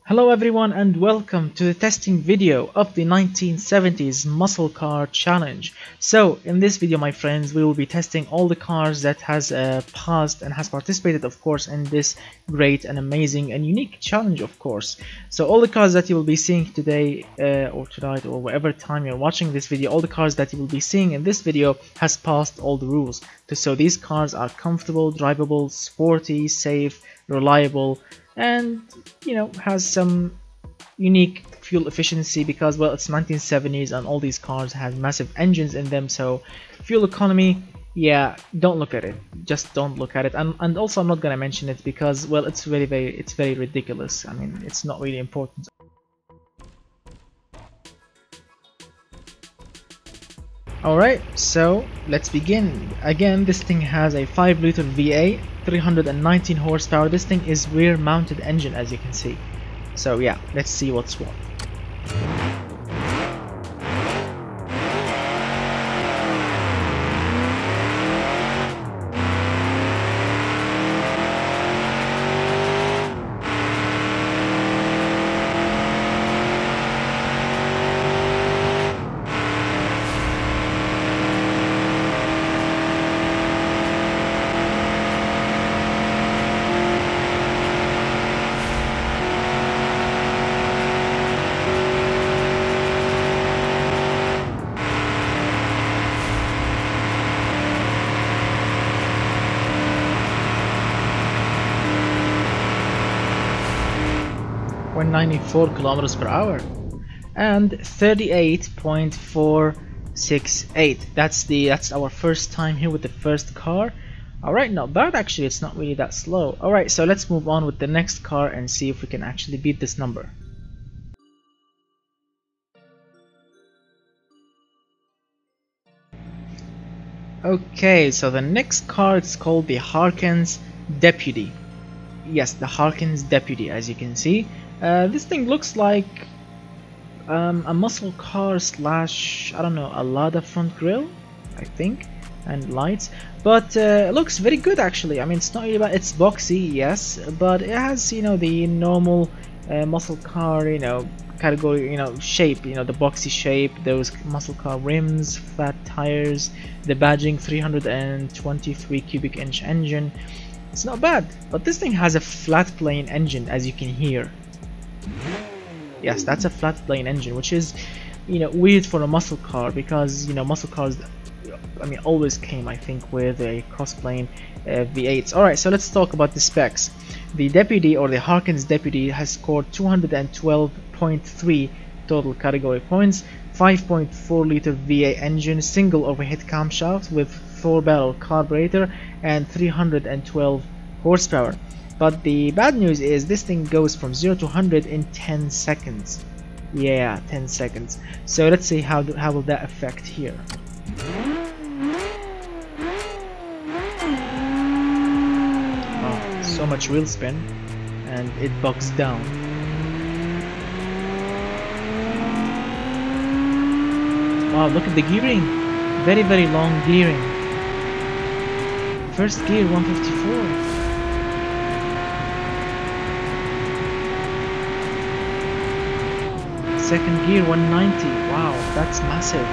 Hello everyone and welcome to the testing video of the 1970s muscle car challenge. So in this video, my friends, we will be testing all the cars that has passed and has participated, of course, in this great and amazing and unique challenge, of course. So all the cars that you will be seeing today or tonight or whatever time you're watching this video, all the cars that you will be seeing in this video has passed all the rules. So these cars are comfortable, drivable, sporty, safe, reliable, and has some unique fuel efficiency because, well, it's 1970s and all these cars have massive engines in them. So fuel economy, yeah, don't look at it, just don't look at it. And also I'm not gonna mention it because, well, it's very ridiculous. I mean, it's not really important. Alright, so let's begin. Again, this thing has a 5-liter V8, 319 horsepower. This thing is rear mounted engine, as you can see. So yeah, let's see what's what. One 94 kilometers per hour and 38.468. That's our first time here with the first car. Alright, not bad actually, it's not really that slow. Alright, so let's move on with the next car and see if we can actually beat this number. Okay, so the next car is called the Harkens Deputy. Yes, the Harkens Deputy, as you can see. This thing looks like a muscle car slash, I don't know, a Lada front grille, I think, and lights, but it looks very good actually. I mean, it's not really bad. It's boxy, yes, but it has, the normal muscle car, category, shape, the boxy shape, those muscle car rims, flat tires, the badging, 323 cubic inch engine. It's not bad, but this thing has a flat plane engine, as you can hear. Yes, that's a flat plane engine, which is, weird for a muscle car because, muscle cars, I mean, always came, I think, with a cross-plane V8s. Alright, so let's talk about the specs. The Deputy, or the Harkens Deputy, has scored 212.3 total category points, 5.4 liter V8 engine, single overhead camshaft with 4-barrel carburetor, and 312 horsepower. But the bad news is this thing goes from 0 to 100 in 10 seconds. Yeah, 10 seconds. So let's see how will that affect here. Oh, so much wheel spin, and it bogs down. Wow, look at the gearing. Very long gearing. First gear 154. Second gear 190. Wow, that's massive.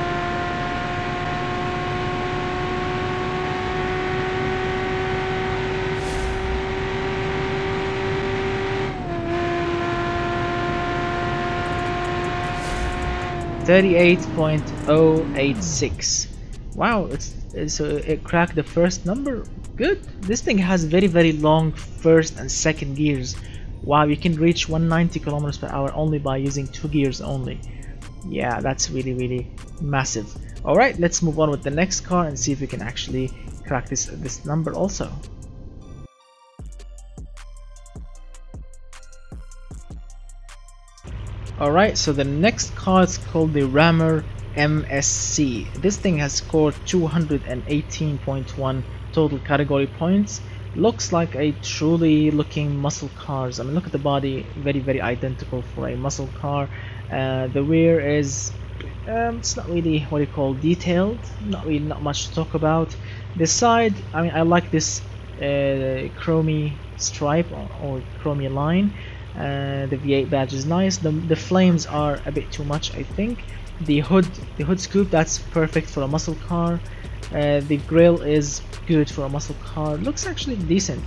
$38.086. Wow, it cracked the first number. Good. This thing has very long first and second gears. Wow, you can reach 190 kilometers per hour only by using 2 gears only. Yeah, that's really massive. Alright, let's move on with the next car and see if we can actually crack this number also. Alright, so the next car is called the Rammer MSC. This thing has scored 218.1 total category points. Looks like a truly looking muscle cars. I mean, look at the body, very identical for a muscle car. The rear is it's not really what you call detailed, not much to talk about. The side, I mean, I like this chromey stripe or chromey line. The V8 badge is nice. The flames are a bit too much, I think. The hood scoop, that's perfect for a muscle car. The grille is good for a muscle car. Looks actually decent.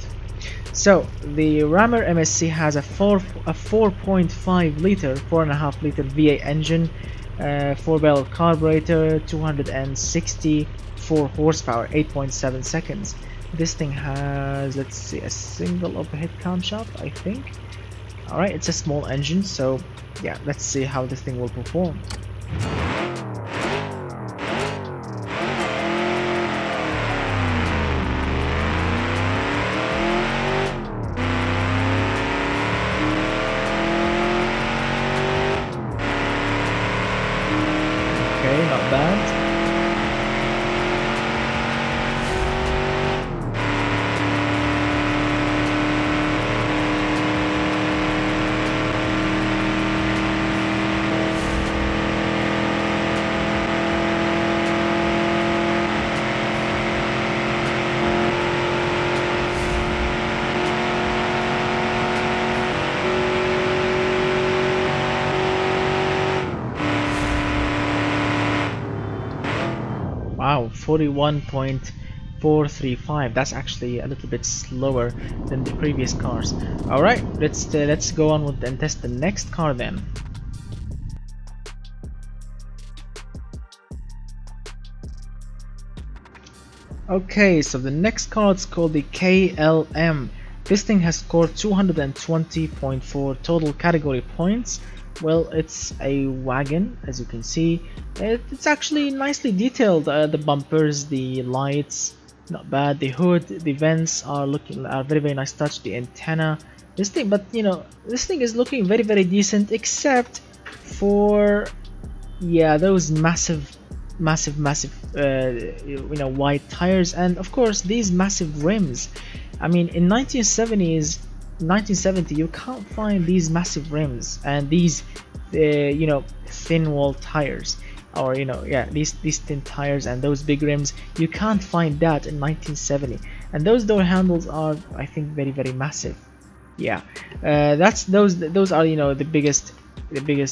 So the Rammer MSC has a 4.5 liter, 4.5 liter V8 engine, 4-barrel carburetor, 264 horsepower, 8.7 seconds. This thing has, let's see, a single overhead camshaft, I think. Alright, it's a small engine, so yeah, let's see how this thing will perform. Okay, not bad. Wow, 41.435. That's actually a little bit slower than the previous cars. Alright, let's go on with and test the next car then. Okay, so the next car is called the KLM. This thing has scored 220.4 total category points. Well, it's a wagon, as you can see. It's actually nicely detailed. The bumpers, the lights, not bad. The hood, the vents are very nice touch. The antenna, this thing, but you know, this thing is looking very decent, except for those massive you know, wide tires, and of course these massive rims. I mean, in 1970 you can't find these massive rims and these you know, thin wall tires, or you know, these thin tires and those big rims. You can't find that in 1970, and those door handles are, I think, very massive. Those are, you know, the biggest,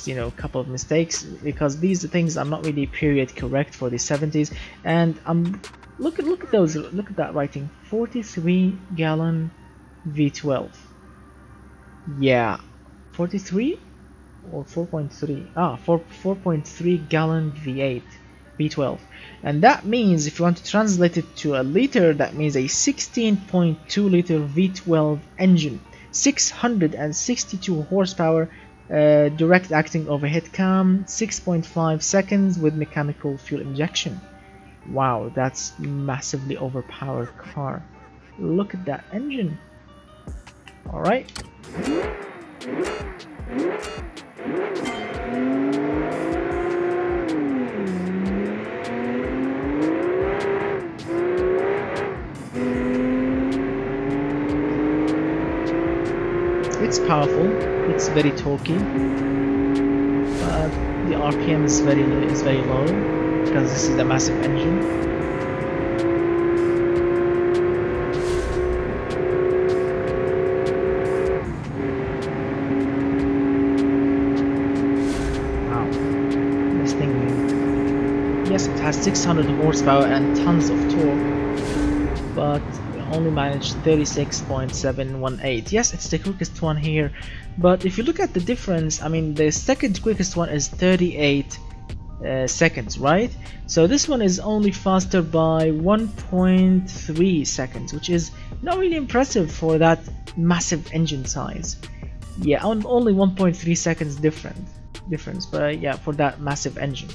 you know, couple of mistakes, because these things are not really period correct for the 70s. And look at those, look at that writing, 43 gallon V12. Yeah, 43 or 4.3, 4.3 gallon V8 V12, and that means, if you want to translate it to a liter, that means a 16.2 liter V12 engine, 662 horsepower, direct acting overhead cam, 6.5 seconds with mechanical fuel injection. Wow, that's massively overpowered car. Look at that engine. Alright. It's powerful, it's very torquey, but the RPM is very low because this is a massive engine. Wow, this thing, yes, it has 600 horsepower and tons of torque, but only managed 36.718. Yes, it's the quickest one here, but if you look at the difference, I mean, the second quickest one is 38 seconds, right? So this one is only faster by 1.3 seconds, which is not really impressive for that massive engine size. Yeah, only 1.3 seconds difference, but yeah, for that massive engine.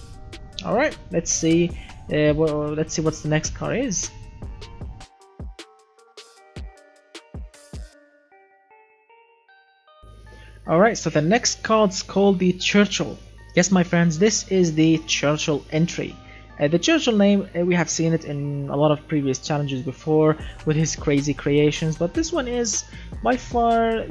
All right, let's see. Let's see what the next car is. Alright, so the next card is called the Chirchill. Yes, my friends, this is the Chirchill entry. The Chirchill name, we have seen it in a lot of previous challenges before with his crazy creations, but this one is by far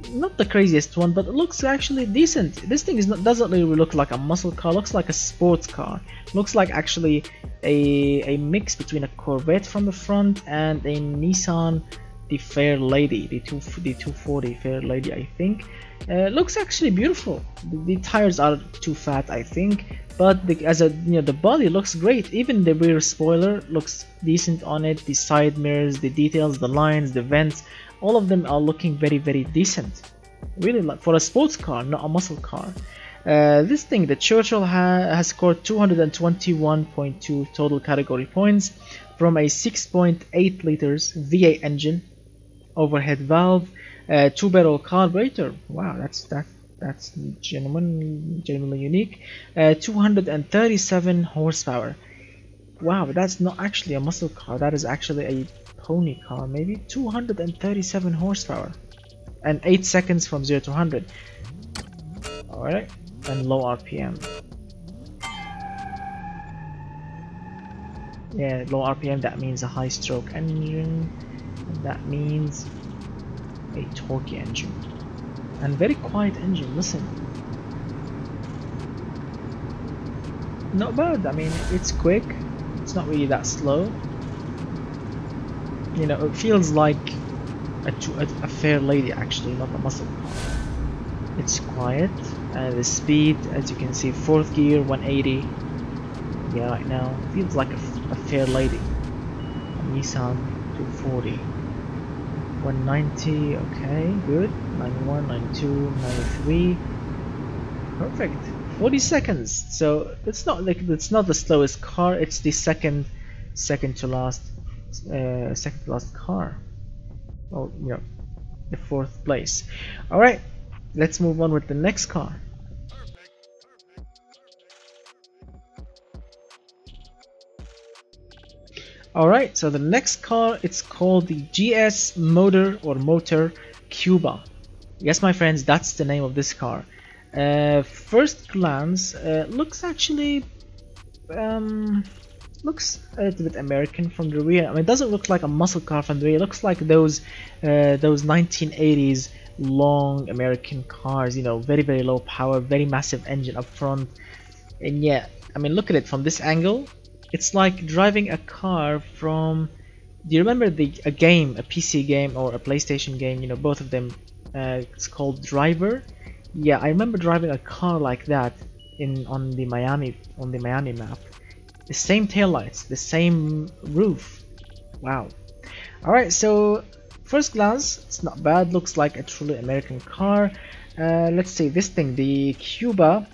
not the craziest one, but it looks actually decent. This thing doesn't really look like a muscle car, looks like a sports car. Looks like actually a mix between a Corvette from the front and a Nissan the Fair Lady, the 240 Fair Lady, I think. Looks actually beautiful. The tires are too fat, I think, but the body looks great. Even the rear spoiler looks decent on it. The side mirrors, the details, the lines, the vents, all of them are looking very, very decent. Really, like for a sports car, not a muscle car. This thing, the Chirchill has scored 221.2 total category points from a 6.8 liters V8 engine, overhead valve, 2-barrel carburetor. Wow, that's genuinely unique. 237 horsepower. Wow, that's not actually a muscle car. That is actually a pony car, maybe. 237 horsepower, and 8 seconds from 0 to 100. All right, and low RPM. Yeah, low RPM, that means a high stroke engine, and that means a torquey engine, and very quiet engine. Listen, not bad. I mean, it's quick, it's not really that slow. You know, it feels like a Fair Lady actually, not a muscle car. It's quiet, and the speed, as you can see, 4th gear, 180. Yeah, right now feels like a Fair Lady. A Nissan 240, 190. Okay, good. 91, 92, 93. Perfect. 40 seconds. So it's not the slowest car. It's the second to last car. Well, you know, the 4th place. All right, let's move on with the next car. Alright, so the next car, it's called the GS Motor Cuba. Yes, my friends, that's the name of this car. First glance, looks actually looks a little bit American from the rear. I mean, it doesn't look like a muscle car from the rear. It looks like those 1980s long American cars, you know, very, very low power, very massive engine up front. And yeah, I mean, look at it from this angle. It's like driving a car from, do you remember a PC game or a PlayStation game, you know, both of them, it's called Driver. Yeah, I remember driving a car like that on the Miami map. The same taillights, the same roof. Wow. Alright, so first glance, it's not bad, looks like a truly American car. Let's see, this thing, the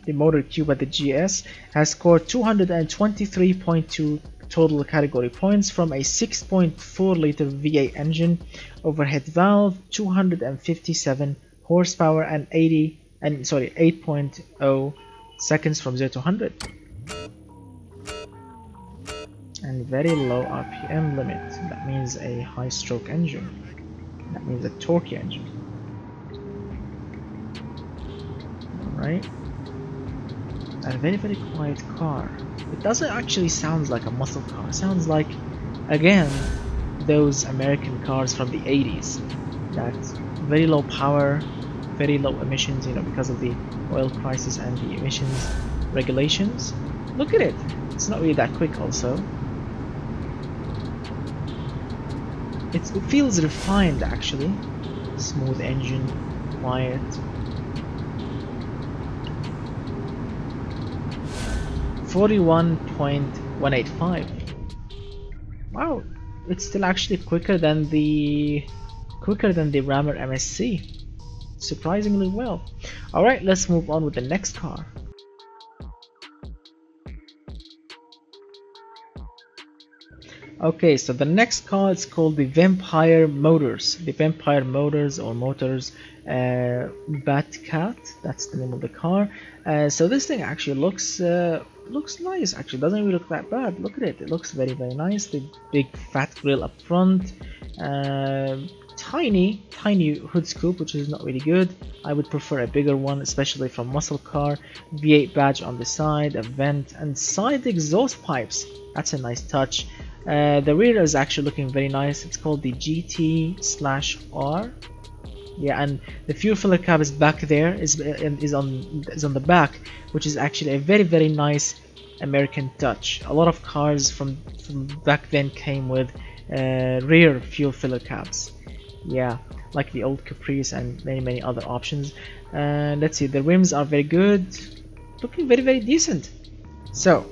Motor Cuba, the GS, has scored 223.2 total category points from a 6.4 liter V8 engine, overhead valve, 257 horsepower, and 8.0 seconds from 0 to 100. And very low RPM limit. That means a high stroke engine. That means a torquey engine. Right? A very, very quiet car. It doesn't actually sound like a muscle car. It sounds like, again, those American cars from the 80s. That very low power, very low emissions, you know, because of the oil crisis and the emissions regulations. Look at it. It's not really that quick also. It feels refined actually. Smooth engine, quiet. 41.185. Wow, it's still actually quicker than the Rammer MSC. Surprisingly well. Alright, let's move on with the next car. Okay, so the next car is called the Vampire Motors. The Vampire Motors or Motors Batcat, that's the name of the car. So this thing actually looks nice. Actually, doesn't really look that bad. Look at it. It looks very, very nice. The big fat grille up front. Tiny hood scoop, which is not really good. I would prefer a bigger one, especially for muscle car. V8 badge on the side, a vent, and side exhaust pipes. That's a nice touch. The rear is actually looking very nice. It's called the GT/R. Yeah, and the fuel filler cap is back there. Is on the back, which is actually a very, very nice American touch. A lot of cars from back then came with rear fuel filler caps. Yeah, like the old Caprice and many other options. Let's see, the rims are very good, looking very decent. So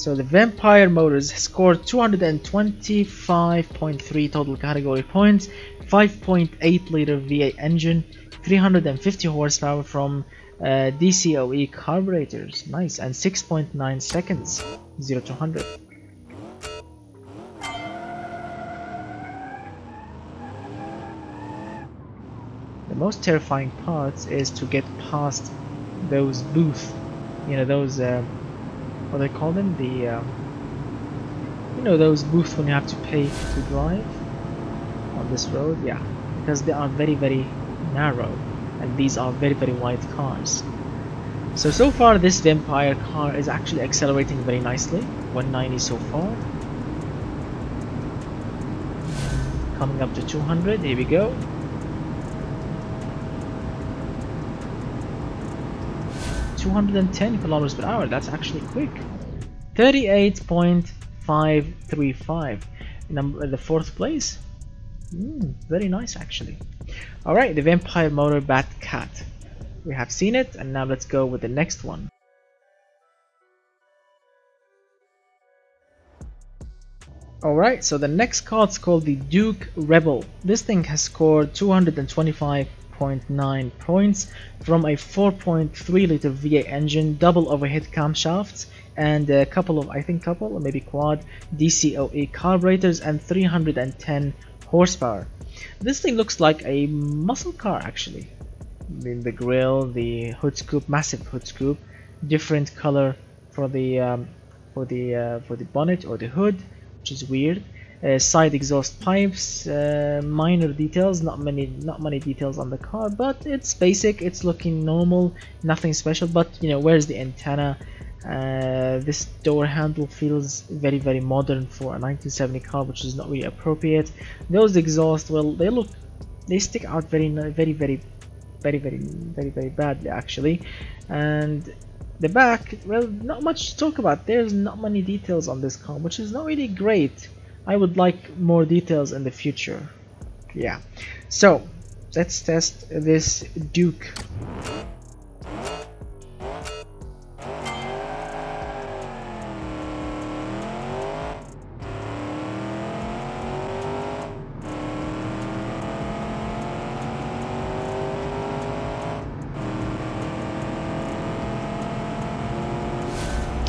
the Vampire motors scored 225.3 total category points, 5.8 liter V8 engine, 350 horsepower from DCOE carburetors, nice, and 6.9 seconds 0 to 100. The most terrifying part is to get past those booths, you know, those what do they call them, the you know, those booths when you have to pay to drive on this road. Yeah, because they are very narrow and these are very wide cars. So far this Vampire car is actually accelerating very nicely, 190 so far, coming up to 200. Here we go. $210 km/h, that's actually quick. 38.535, the fourth place. Very nice actually. Alright, the Vampire motor Bat Cat. We have seen it, and now let's go with the next one. Alright, so the next car is called the Duke Rebel. This thing has scored 225.9 points from a 4.3 liter V8 engine, double overhead camshafts, and a couple of, I think couple or maybe quad DCOE carburetors, and 310 horsepower. This thing looks like a muscle car actually. I mean, the grille, the hood scoop, massive hood scoop, different color for the bonnet or the hood, which is weird. Side exhaust pipes, minor details, not many details on the car, but it's basic, it's looking normal, nothing special. But you know, where's the antenna? This door handle feels very modern for a 1970 car, which is not really appropriate. Those exhausts, well, they stick out very badly actually. And the back, well, not much to talk about. There's not many details on this car, which is not really great. I would like more details in the future. Yeah, so let's test this Duke.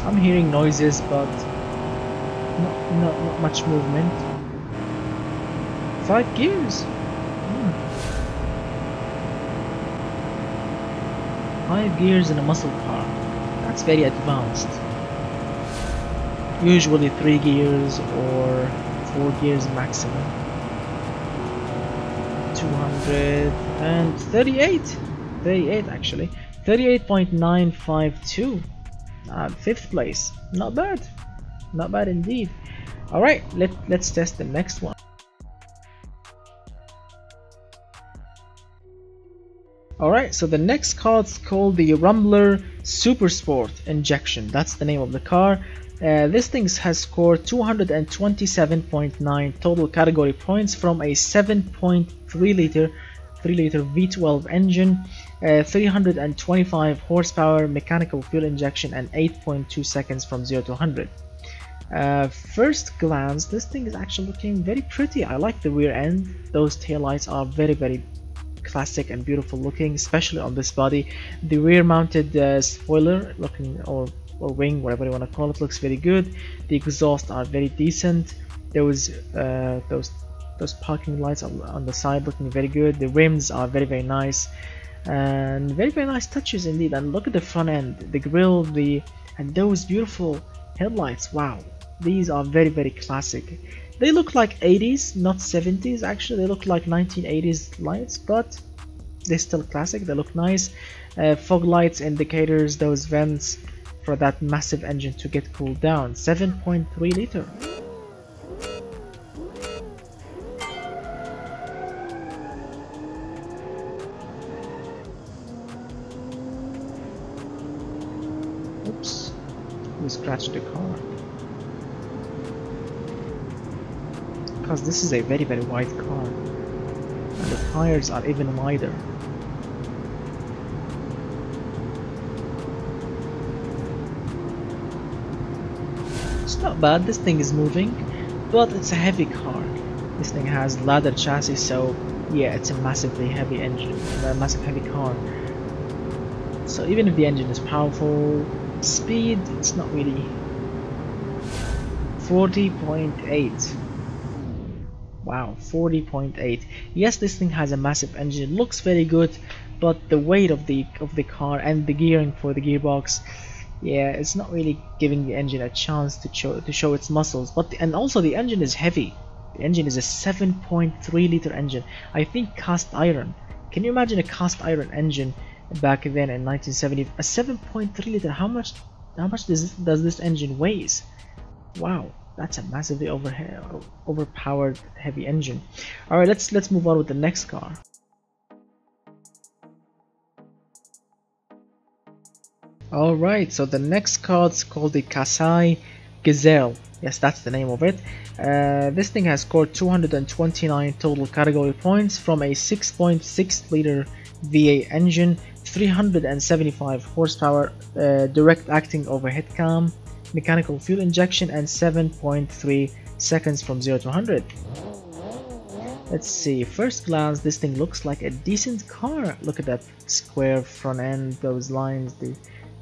I'm hearing noises, but not much movement. 5 gears. 5 gears in a muscle car. That's very advanced. Usually 3 gears or 4 gears maximum. 238. 38 actually. 38.952. 5th place. Not bad. Not bad indeed. Alright, let's test the next one. Alright, so the next car is called the Rumbler Super Sport Injection. That's the name of the car. This thing has scored 227.9 total category points from a 7.3 liter V12 engine, 325 horsepower, mechanical fuel injection, and 8.2 seconds from 0 to 100. First glance, this thing is actually looking very pretty. I like the rear end. Those taillights are very classic and beautiful looking, especially on this body. The rear mounted spoiler looking, or wing, whatever you want to call it, looks very good. The exhausts are very decent. Those parking lights on the side looking very good. The rims are very nice, and very nice touches indeed. And look at the front end, the grille, and those beautiful headlights. Wow, these are very classic. They look like 80s, not 70s actually. They look like 1980s lights, but they're still classic. They look nice. Fog lights, indicators, those vents for that massive engine to get cooled down. 7.3 liter. Oops, we scratched the car. Because this is a very wide car. the tires are even wider. It's not bad, this thing is moving, but it's a heavy car. This thing has ladder chassis, so yeah, it's a massively heavy engine, a massive heavy car. So even if the engine is powerful, speed, it's not really. 40.8. Wow, 40.8. Yes, this thing has a massive engine, it looks very good, but the weight of the car and the gearing for the gearbox, yeah, it's not really giving the engine a chance to show its muscles. But and also the engine is heavy. The engine is a 7.3 liter engine. I think cast iron. Can you imagine a cast iron engine back then in 1970? A 7.3 liter. How much does this engine weighs? Wow, that's a massively overpowered heavy engine. All right, let's move on with the next car. All right, so the next car is called the Kasai Gazelle. Yes, that's the name of it. This thing has scored 229 total category points from a 6.6 liter V8 engine, 375 horsepower, direct acting overhead cam, mechanical fuel injection, and 7.3 seconds from 0 to 100. Let's see, first glance this thing looks like a decent car. Look at that square front end, those lines,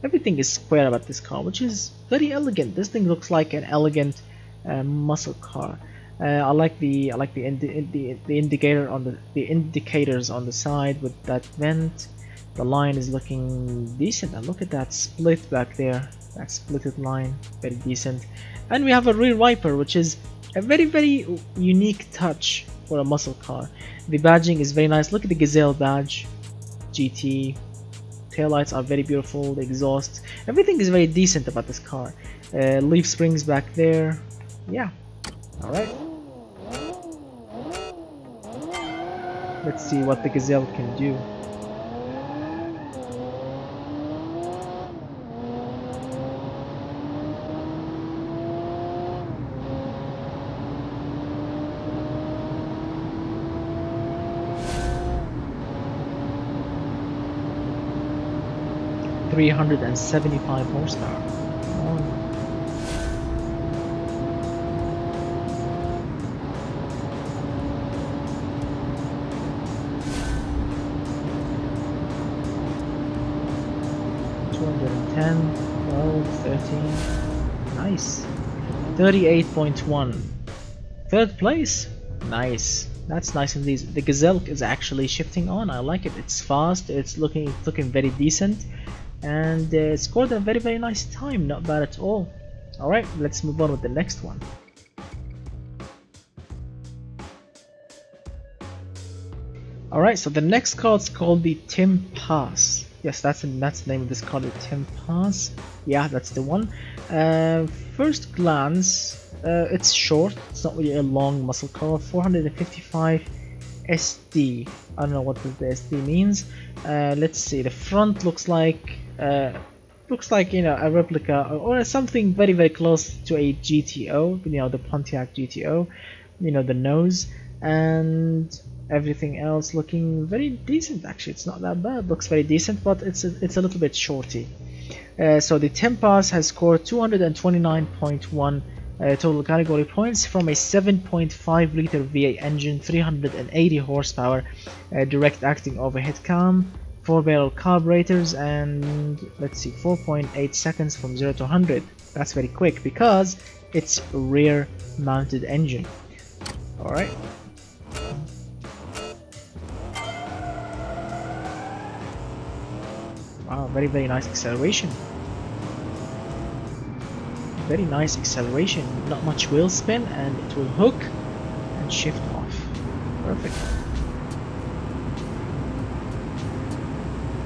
everything is square about this car, which is very elegant. This thing looks like an elegant muscle car. I like the indicator on the indicators on the side with that vent. The line is looking decent, and look at that split back there. That splitted line, very decent. And we have a rear wiper, which is a very unique touch for a muscle car. The badging is very nice. Look at the Gazelle badge, GT. Taillights are very beautiful. The exhaust, everything is very decent about this car. Leaf springs back there. Yeah. All right. Let's see what the Gazelle can do. .375 horsepower. Oh. $210, 12, 13. Nice. 38.1. Third place. Nice. That's nice indeed. The Gazelle is actually shifting on. I like it. It's fast. It's looking very decent. And scored a very nice time, not bad at all. Alright, let's move on with the next one. Alright, so the next card is called the Tempas. Yes, that's the name of this card, the Tempas. Yeah, that's the one. First glance, it's short, it's not really a long muscle car. 455 SD. I don't know what the SD means. Let's see, the front looks like you know, a replica or something very close to a GTO, you know, the Pontiac GTO, you know, the nose, and everything else looking very decent. Actually, it's not that bad, looks very decent, but it's a little bit shorty. So the Tempas has scored 229.1 total category points from a 7.5 liter V8 engine, 380 horsepower, direct acting overhead cam, 4-barrel carburetors, and let's see, 4.8 seconds from 0 to 100. That's very quick because it's rear mounted engine. Alright. Wow, very nice acceleration. Very nice acceleration, not much wheel spin, and it will hook and shift off. Perfect.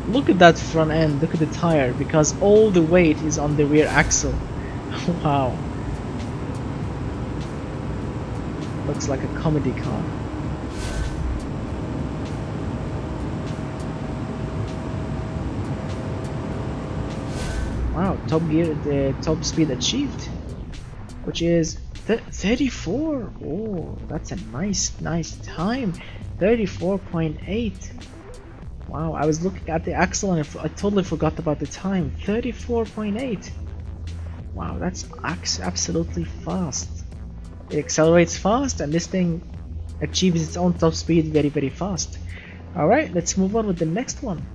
Look at that front end, look at the tire, because all the weight is on the rear axle. Wow. Looks like a comedy car. Wow, top gear, the top speed achieved, which is 34. Oh, that's a nice time. 34.8. Wow, I was looking at the axle and I totally forgot about the time. 34.8. Wow, that's absolutely fast. It accelerates fast, and this thing achieves its own top speed very, very fast. Alright, let's move on with the next one.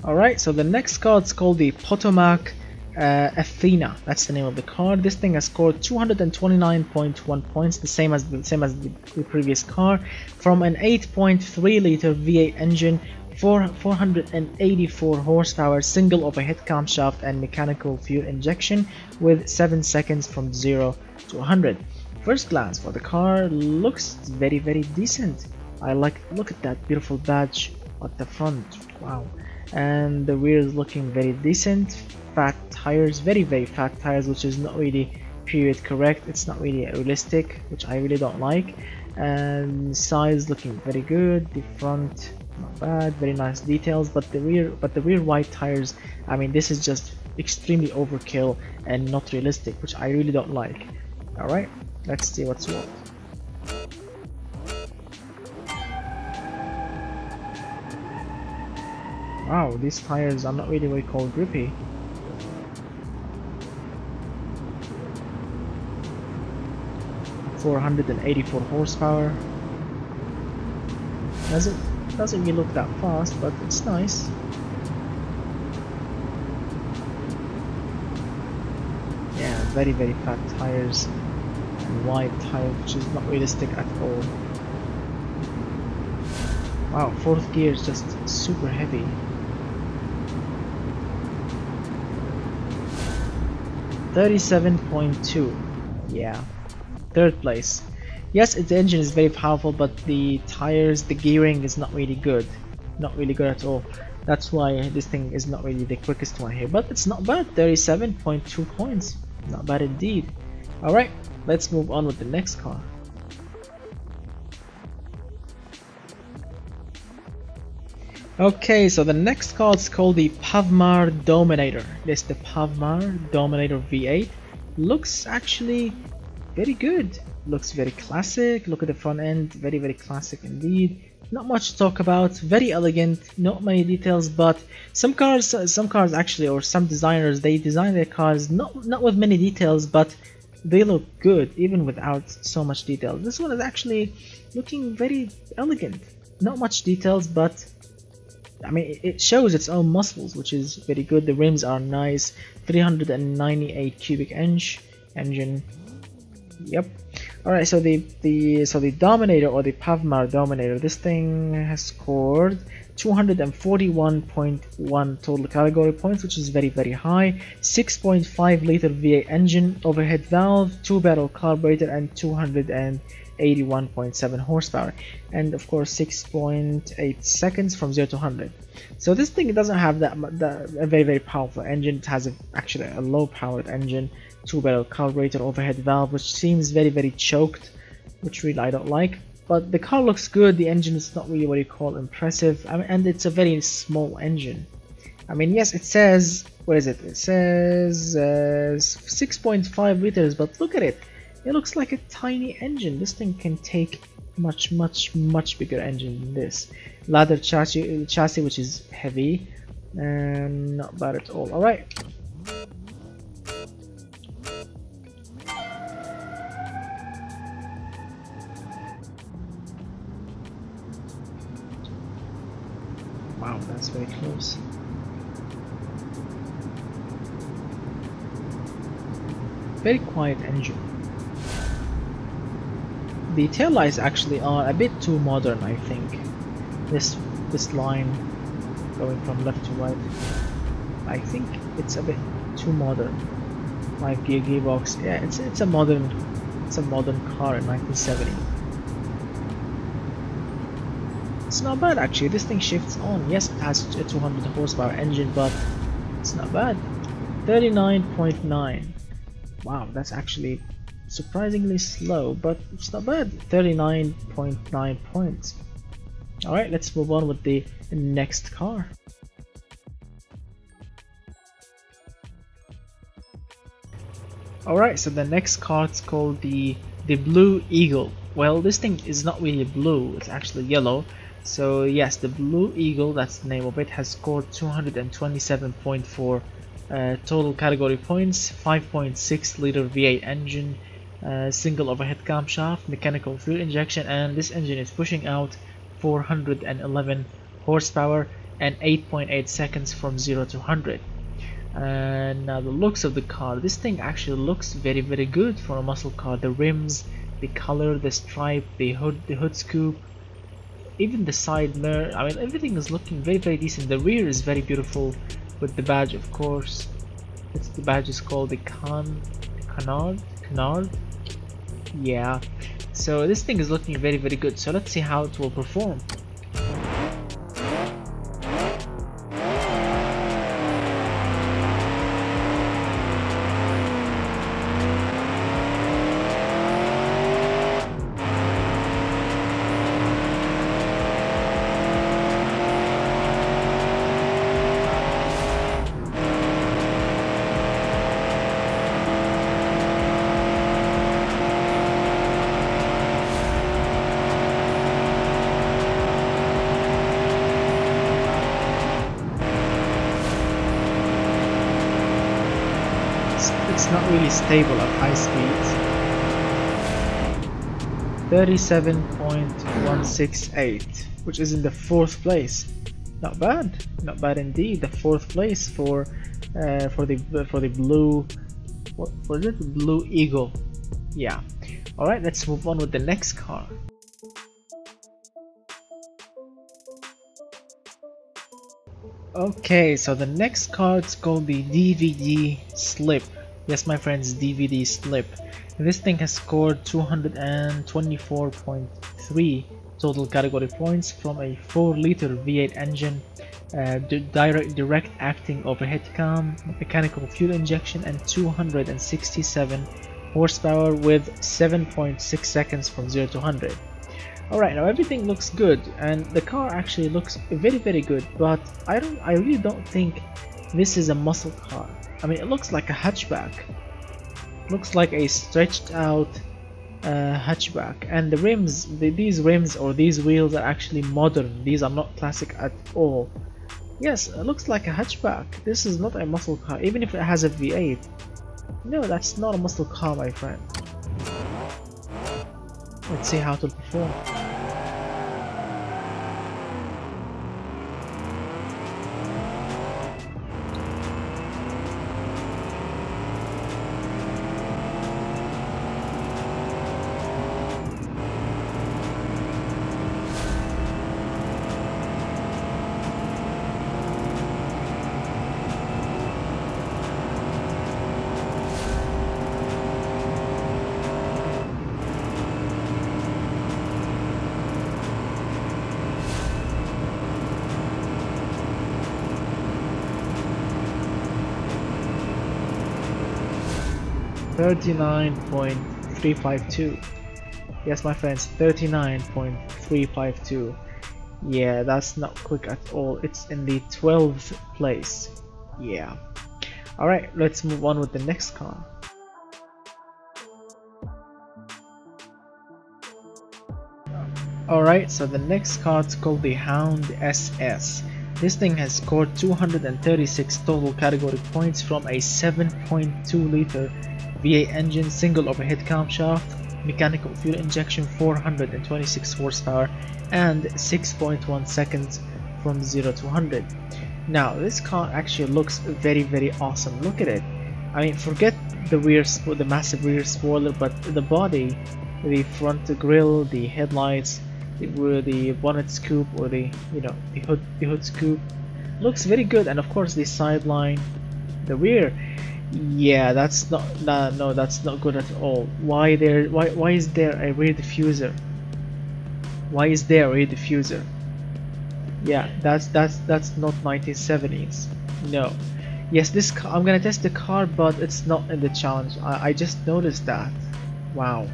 Alright, so the next car is called the Potomac Athena. That's the name of the car. This thing has scored 229.1 points, the same as the previous car, from an 8.3 liter V8 engine, 484 horsepower, single overhead camshaft and mechanical fuel injection with 7 seconds from 0 to 100. First glance for the car, looks very, very decent. Look at that beautiful badge at the front. Wow. And the rear is looking very decent. Fat tires, very, very fat tires, which is not really period correct. It's not really realistic, which I really don't like. And size looking very good. The front not bad, very nice details, but the rear wide tires, I mean, this is just extremely overkill and not realistic, which I really don't like. Alright, let's see what's what. Wow, these tires are not really what you call grippy. .484 horsepower. Doesn't really look that fast, but it's nice. Yeah, very, very fat tires and wide tires, which is not realistic at all. Wow, fourth gear is just super heavy. .37.2. Yeah, third place. Yes, its engine is very powerful, but the tires, the gearing is not really good. Not really good at all. That's why this thing is not really the quickest one here. But it's not bad, 37.2 points. Not bad indeed. Alright, let's move on with the next car. Okay, so the next car is called the Pavmar Dominator. This is the Pavmar Dominator V8. Looks actually very good. Looks very classic. Look at the front end, very, very classic indeed. Not much to talk about, very elegant, not many details, but some cars actually, or some designers, they design their cars not with many details, but they look good even without so much detail. This one is actually looking very elegant. Not much details, but I mean, it shows its own muscles, which is very good. The rims are nice, 398 cubic inch engine. Yep. Alright, so the Dominator, or the Pavmar Dominator, this thing has scored 241.1 total category points, which is very, very high. 6.5 liter V8 engine, overhead valve, 2-barrel carburetor, and 281.7 horsepower, and of course 6.8 seconds from 0 to 100. So this thing doesn't have a very, very powerful engine. It has actually a low powered engine, 2-barrel carburetor, overhead valve, which seems very, very choked, which really I don't like. But the car looks good. The engine is not really what you call impressive. I mean, and it's a very small engine. I mean, yes, it says, what is it? It says 6.5 liters, but look at it. It looks like a tiny engine. This thing can take much bigger engine than this. Ladder chassis, which is heavy, and not bad at all. Alright. Wow, that's very close. Very quiet engine. The taillights actually are a bit too modern, I think. This line going from left to right, I think it's a bit too modern. 5-gear gearbox. Yeah, it's a modern car in 1970. It's not bad actually. This thing shifts on. Yes, it has a 200 horsepower engine, but it's not bad. 39.9. Wow, that's actually surprisingly slow, but it's not bad. 39.9 points. Alright, let's move on with the next car. Alright, so the next card is called the Blue Eagle. Well, this thing is not really blue, it's actually yellow. So yes, the Blue Eagle, that's the name of it, has scored 227.4 total category points, 5.6 liter V8 engine, single overhead camshaft, mechanical fuel injection, and this engine is pushing out 411 horsepower and 8.8 seconds from 0 to 100. And now the looks of the car, this thing actually looks very good for a muscle car. The rims, the color, the stripe, the hood scoop, even the side mirror, I mean everything is looking very decent. The rear is very beautiful with the badge, of course. The badge is called the Canard. Yeah, so this thing is looking very good. So let's see how it will perform. It's not really stable at high speeds. 37.168, which is in the 4th place. Not bad indeed. The 4th place for the blue. What was it? Blue Eagle. Yeah. All right, let's move on with the next car. Okay, so the next car is called the DVD Slip. Yes, my friends, DVD Slip. This thing has scored 224.3 total category points from a 4-liter V8 engine, direct acting overhead cam, mechanical fuel injection, and 267 horsepower with 7.6 seconds from 0 to 100. Alright, now everything looks good and the car actually looks very good, but I really don't think this is a muscle car. I mean, it looks like a hatchback. Looks like a stretched out hatchback, and the rims, these rims or these wheels are actually modern. These are not classic at all. Yes, it looks like a hatchback. This is not a muscle car, even if it has a V8. No, that's not a muscle car, my friend. Let's see how it will perform. 39.352. Yes, my friends, 39.352. Yeah, that's not quick at all. It's in the 12th place. Yeah. Alright, let's move on with the next car. Alright, so the next car is called the Hound SS. This thing has scored 236 total category points from a 7.2 liter V8 engine, single overhead camshaft, mechanical fuel injection, 426 horsepower, and 6.1 seconds from 0 to 100. Now, this car actually looks very awesome. Look at it. I mean, forget the massive rear spoiler, but the body, the front grille, the headlights, the bonnet scoop, or the hood scoop, looks very good. And of course the sideline, the rear, yeah, that's not no, that's not good at all. Why is there a rear diffuser? Why is there a rear diffuser? Yeah, that's not 1970s. No. Yes, this car, I'm gonna test the car, but it's not in the challenge. I just noticed that. Wow,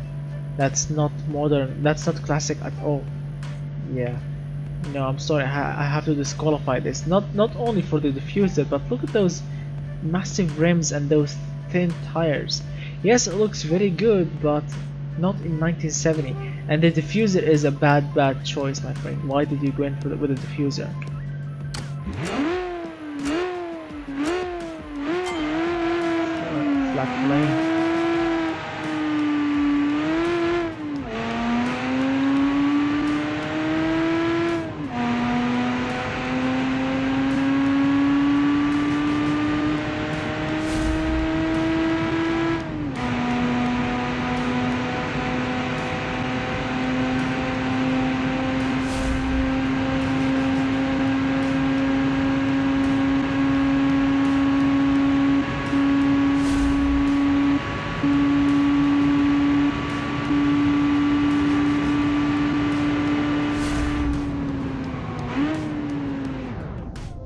that's not modern. That's not classic at all. Yeah. No, I'm sorry. I have to disqualify this. Not only for the diffuser, but look at those massive rims and those thin tires. Yes, it looks very good, but not in 1970. And the diffuser is a bad choice, my friend. Why did you go in with a diffuser? Flat flame.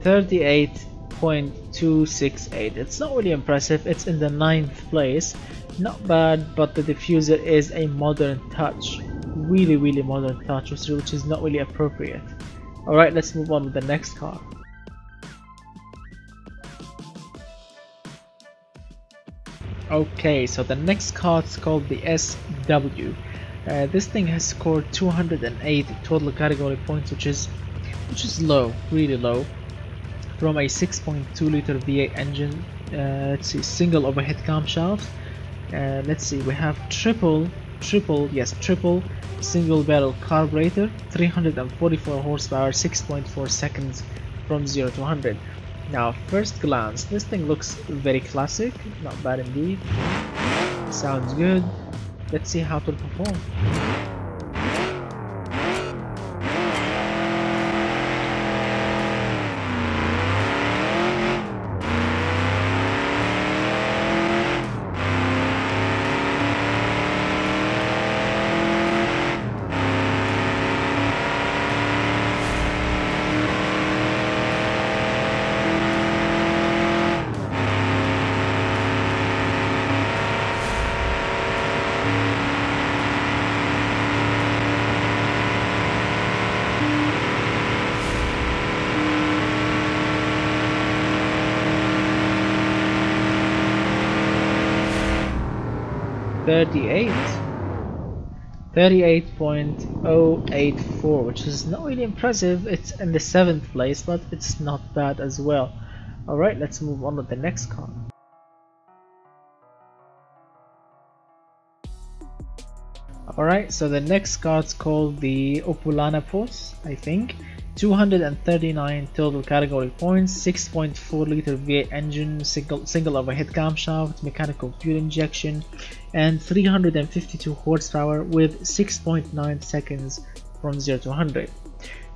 38.268. It's not really impressive. It's in the 9th place. Not bad, but the diffuser is a modern touch. Really modern touch, which is not really appropriate. Alright, let's move on with the next car. Okay, so the next car is called the SW. This thing has scored 208 total category points, which is low, really low. From a 6.2 liter V8 engine, let's see, single overhead camshaft. Let's see, we have triple single barrel carburetor, 344 horsepower, 6.4 seconds from 0 to 100. Now, first glance, this thing looks very classic, not bad indeed. Sounds good. Let's see how it will perform. 38.084, which is not really impressive. It's in the 7th place, but it's not bad as well. Alright, let's move on to the next car. Alright, so the next car is called the Upalanapol, I think. 239 total category points, 6.4 liter V8 engine, single overhead camshaft, mechanical fuel injection, and 352 horsepower with 6.9 seconds from 0 to 100.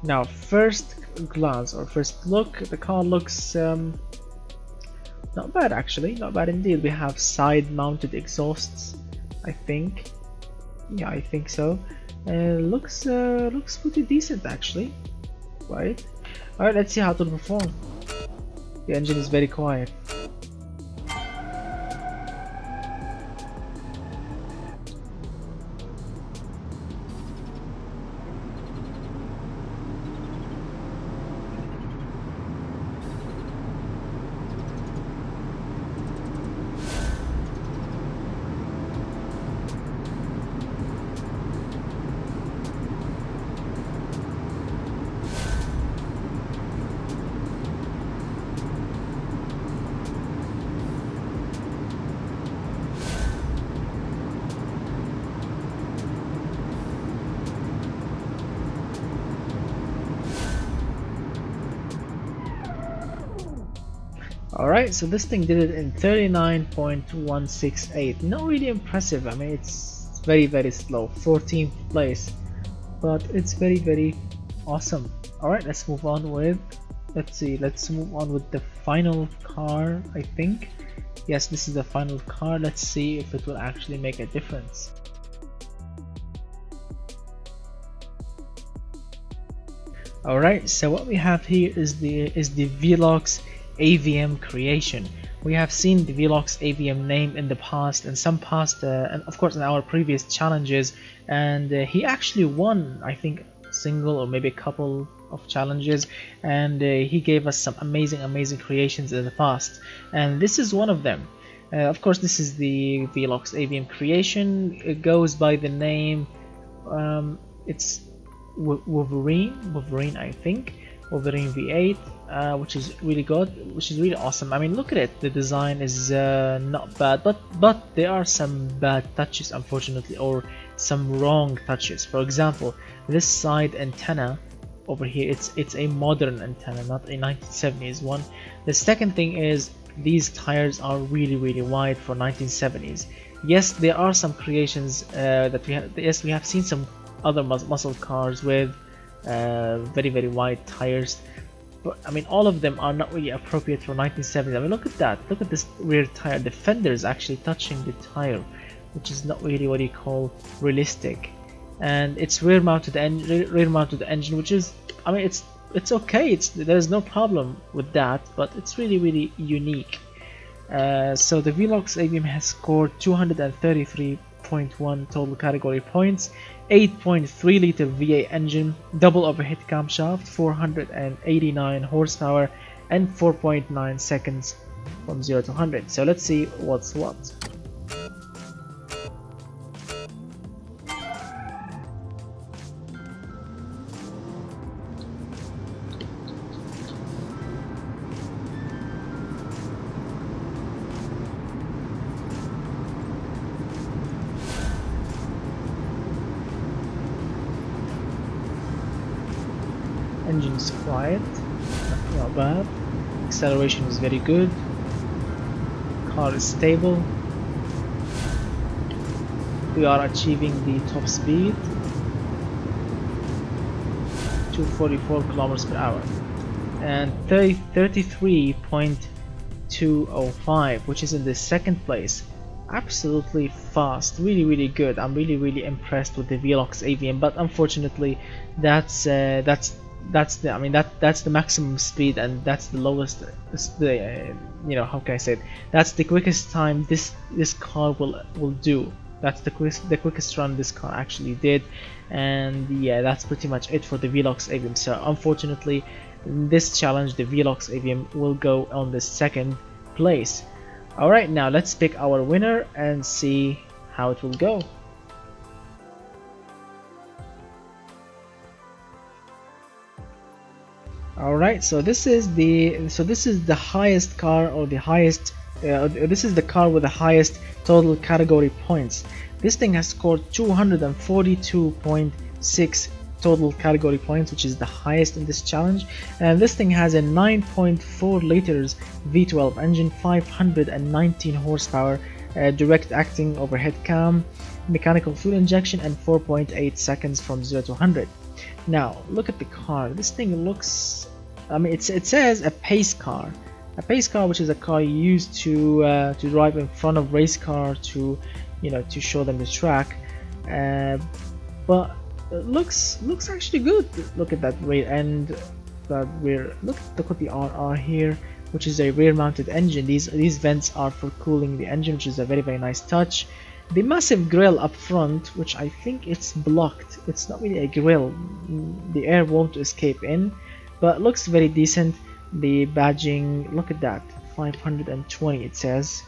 Now, first glance or first look, the car looks not bad actually, not bad indeed. We have side mounted exhausts, I think. Yeah, I think so. Looks pretty decent actually. Right. Alright, let's see how it will perform. The engine is very quiet. Alright, so this thing did it in 39.168. Not really impressive. I mean, it's very slow. 14th place, but it's very awesome. Alright, let's move on with, let's move on with the final car, I think. Yes, this is the final car. Let's see if it will actually make a difference. Alright, so what we have here is the Velox Avem creation. We have seen the Velox Avem name in the past, and some past, and of course in our previous challenges, and he actually won, I think, single or maybe a couple of challenges, and he gave us some amazing creations in the past, and this is one of them. Of course, this is the Velox Avem creation. It goes by the name, it's Wolverine, I think. Wolverine V8, which is really good, which is really awesome. I mean, look at it. The design is not bad, but there are some bad touches, unfortunately, or some wrong touches. For example, this side antenna over here, it's a modern antenna, not a 1970s one. The second thing is these tires are really wide for 1970s. Yes, there are some creations that we have. Yes, we have seen some other muscle cars with very wide tires, but I mean, all of them are not really appropriate for 1970s. I mean, look at that. Look at this rear tire. The fender is actually touching the tire, which is not really what you call realistic. And it's rear mounted engine, which is, I mean, it's okay. There's no problem with that, but it's really unique. So the Velox Avem has scored 233.1 total category points, 8.3 liter V8 engine, double overhead camshaft, 489 horsepower, and 4.9 seconds from 0 to 100. So let's see what's what. Engine is quiet, not bad. Acceleration is very good. Car is stable. We are achieving the top speed, 244 kilometers per hour, and 33.205, which is in the second place. Absolutely fast, really good. I'm really impressed with the Velox Avem, but unfortunately, that's the maximum speed, and that's the lowest. You know, how can I say it? That's the quickest time this car will do. That's the quickest run this car actually did, and yeah, that's pretty much it for the Velox Avem. So unfortunately, in this challenge, the Velox Avem will go on the second place. Alright, now let's pick our winner and see how it will go. Alright, so this is the highest car, or the highest this is the car with the highest total category points. This thing has scored 242.6 total category points, which is the highest in this challenge, and this thing has a 9.4 liters V12 engine, 519 horsepower, direct acting overhead cam, mechanical fuel injection, and 4.8 seconds from 0 to 100. Now look at the car. This thing looks, I mean, it says a pace car, which is a car used to drive in front of race car to, you know, to show them the track, but it looks actually good. Look at that rear end, that rear. Look at the RR here, which is a rear mounted engine. These vents are for cooling the engine, which is a very nice touch. The massive grille up front, which I think it's blocked. It's not really a grille. The air won't escape in, but looks very decent. The badging, look at that, 520 it says.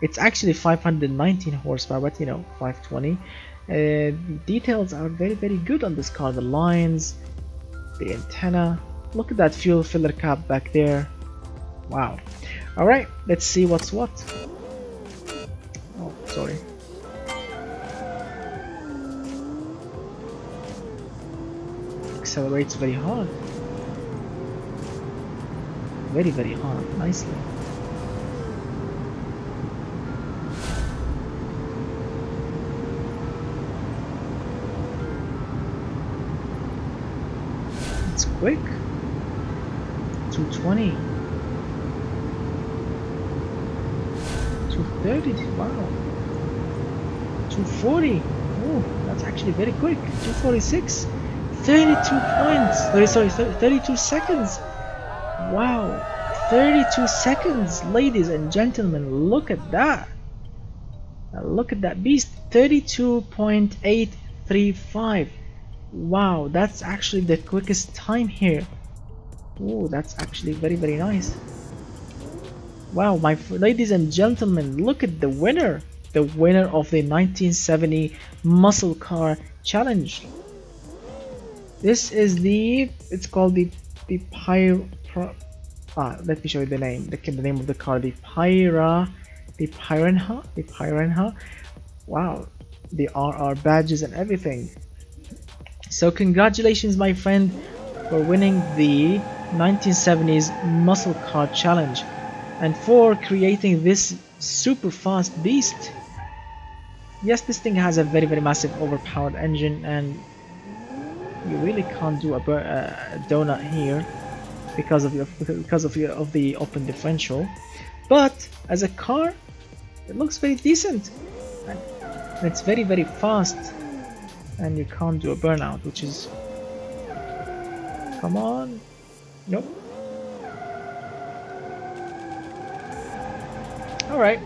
It's actually 519 horsepower, but you know, 520. Details are very good on this car. The lines, the antenna. Look at that fuel filler cap back there. Wow. Alright, let's see what's what. Oh, sorry. Accelerates very hard. Very hard, nicely. It's quick. 220. 230, wow. 240. Oh, that's actually very quick. 246. 32 points. 32 seconds. Wow, 32 seconds, ladies and gentlemen. Look at that. Look at that beast. 32.835. Wow, that's actually the quickest time here. Oh, that's actually very nice. Wow, ladies and gentlemen, look at the winner! The winner of the 1970 muscle car challenge. This is it's called the let me show you the name. The name of the car, the Piranha. Wow, the RR badges and everything. So congratulations, my friend, for winning the 1970s muscle car challenge and for creating this super fast beast. Yes, this thing has a very massive overpowered engine, and you really can't do a donut here because of the open differential. But as a car, it looks very decent, and it's very fast, and you can't do a burnout, which is, come on, nope. All right.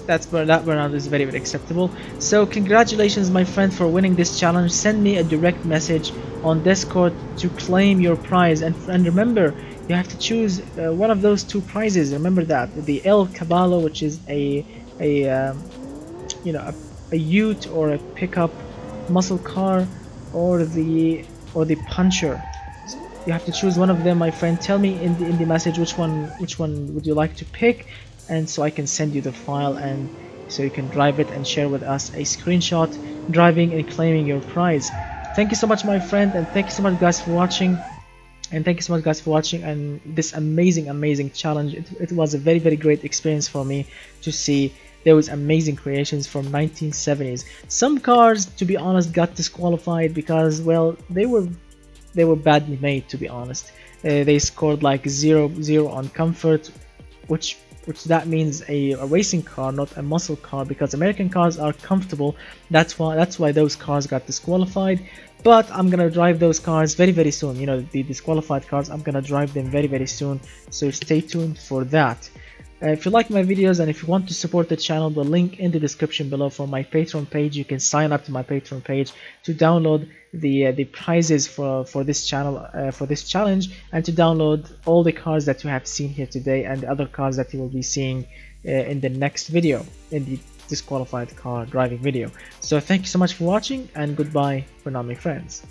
That burnout is very acceptable. So congratulations, my friend, for winning this challenge. Send me a direct message on Discord to claim your prize, and remember, you have to choose one of those two prizes. Remember that, the El Caballo, which is a Ute or a pickup muscle car, or the Puncher. You have to choose one of them, my friend. Tell me in the message which one would you like to pick, and so I can send you the file, and so you can drive it and share with us a screenshot driving and claiming your prize. Thank you so much, my friend, and thank you so much, guys, for watching. And this amazing challenge. It was a very great experience for me to see those amazing creations from 1970s. Some cars, to be honest, got disqualified because, well, they were badly made, to be honest. They scored like 0 on comfort, which that means a racing car, not a muscle car, because American cars are comfortable. That's why those cars got disqualified. But I'm gonna drive those cars very soon. You know, the disqualified cars, I'm gonna drive them very soon, so stay tuned for that. If you like my videos and if you want to support the channel, the link in the description below for my Patreon page. You can sign up to my Patreon page to download the prizes for this channel, for this challenge, and to download all the cars that you have seen here today and the other cars that you will be seeing in the next video, in the disqualified car driving video. So thank you so much for watching, and goodbye for now, my friends.